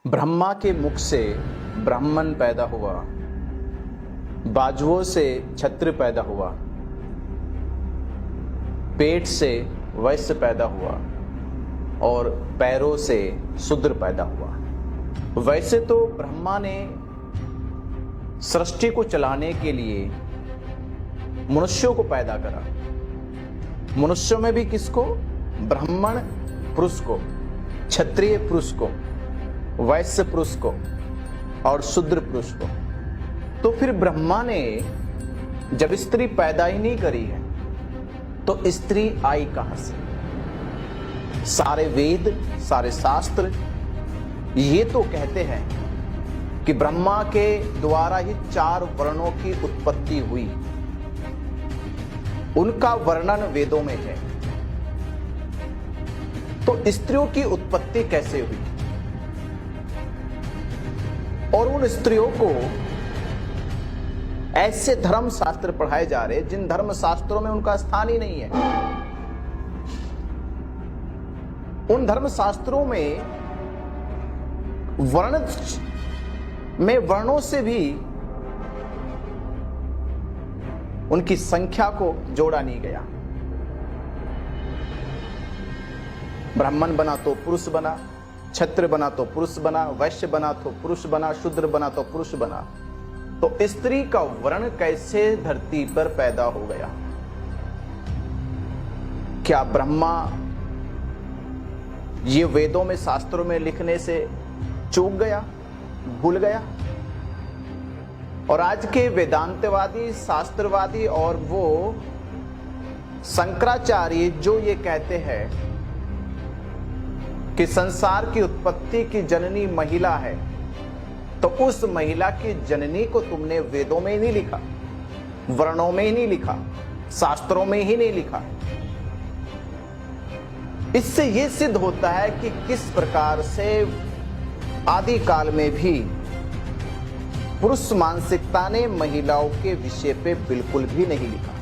ब्रह्मा के मुख से ब्राह्मण पैदा हुआ, बाजुओं से क्षत्रिय पैदा हुआ, पेट से वैश्य पैदा हुआ और पैरों से शूद्र पैदा हुआ। वैसे तो ब्रह्मा ने सृष्टि को चलाने के लिए मनुष्यों को पैदा करा। मनुष्यों में भी किसको? ब्राह्मण पुरुष को, क्षत्रिय पुरुष को, वैश्य पुरुष को और शूद्र पुरुष को। तो फिर ब्रह्मा ने जब स्त्री पैदा ही नहीं करी है तो स्त्री आई कहां से? सारे वेद, सारे शास्त्र ये तो कहते हैं कि ब्रह्मा के द्वारा ही 4 वर्णों की उत्पत्ति हुई। उनका वर्णन वेदों में है। तो स्त्रियों की उत्पत्ति कैसे हुई? और उन स्त्रियों को ऐसे धर्म शास्त्र पढ़ाए जा रहे जिन धर्म शास्त्रों में उनका स्थान ही नहीं है। उन धर्म शास्त्रों में वर्णों से भी उनकी संख्या को जोड़ा नहीं गया। ब्राह्मण बना तो पुरुष बना, क्षत्रिय बना तो पुरुष बना, वैश्य बना तो पुरुष बना, शूद्र बना तो पुरुष बना। तो स्त्री का वर्ण कैसे धरती पर पैदा हो गया? क्या ब्रह्मा ये वेदों में, शास्त्रों में लिखने से चूक गया, भूल गया? और आज के वेदांतवादी, शास्त्रवादी और वो शंकराचार्य जो ये कहते हैं कि संसार की उत्पत्ति की जननी महिला है, तो उस महिला की जननी को तुमने वेदों में ही नहीं लिखा, वर्णों में ही नहीं लिखा, शास्त्रों में ही नहीं लिखा। इससे यह सिद्ध होता है कि किस प्रकार से आदि काल में भी पुरुष मानसिकता ने महिलाओं के विषय पे बिल्कुल भी नहीं लिखा।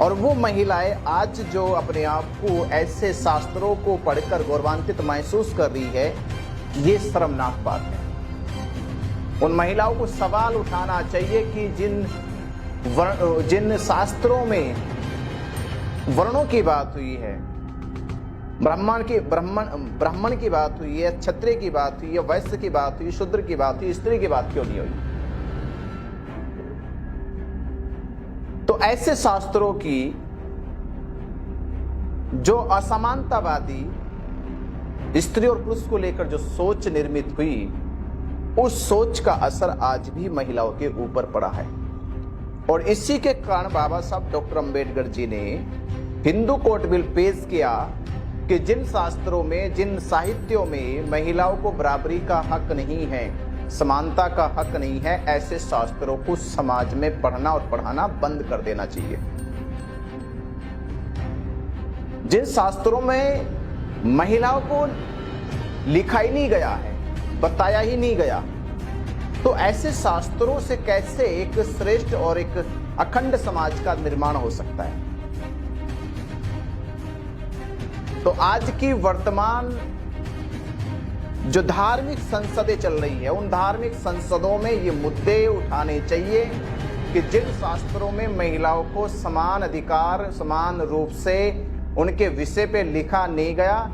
और वो महिलाएं आज जो अपने आप को ऐसे शास्त्रों को पढ़कर गौरवान्वित महसूस कर रही है, ये शर्मनाक बात है। उन महिलाओं को सवाल उठाना चाहिए कि जिन शास्त्रों में वर्णों की बात हुई है, ब्राह्मण की बात हुई है, क्षत्रिय की बात हुई है, वैश्य की बात हुई, शूद्र की बात हुई, स्त्री की बात क्यों नहीं हुई? तो ऐसे शास्त्रों की जो असमानतावादी स्त्री और पुरुष को लेकर जो सोच निर्मित हुई, उस सोच का असर आज भी महिलाओं के ऊपर पड़ा है। और इसी के कारण बाबा साहब डॉक्टर अंबेडकर जी ने हिंदू कोर्ट बिल पेश किया कि जिन शास्त्रों में, जिन साहित्यों में महिलाओं को बराबरी का हक नहीं है, समानता का हक नहीं है, ऐसे शास्त्रों को समाज में पढ़ना और पढ़ाना बंद कर देना चाहिए। जिन शास्त्रों में महिलाओं को लिखा ही नहीं गया है, बताया ही नहीं गया, तो ऐसे शास्त्रों से कैसे एक श्रेष्ठ और एक अखंड समाज का निर्माण हो सकता है? तो आज की वर्तमान जो धार्मिक संसदें चल रही है, उन धार्मिक संसदों में ये मुद्दे उठाने चाहिए कि जिन शास्त्रों में महिलाओं को समान अधिकार, समान रूप से उनके विषय पे लिखा नहीं गया,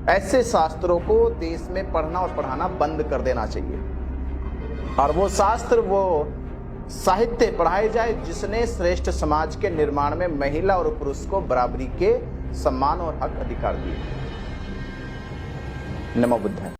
ऐसे शास्त्रों को देश में पढ़ना और पढ़ाना बंद कर देना चाहिए। और वो शास्त्र, वो साहित्य पढ़ाए जाए जिसने श्रेष्ठ समाज के निर्माण में महिला और पुरुष को बराबरी के सम्मान और हक अधिकार दिए। नमो बुद्धाय।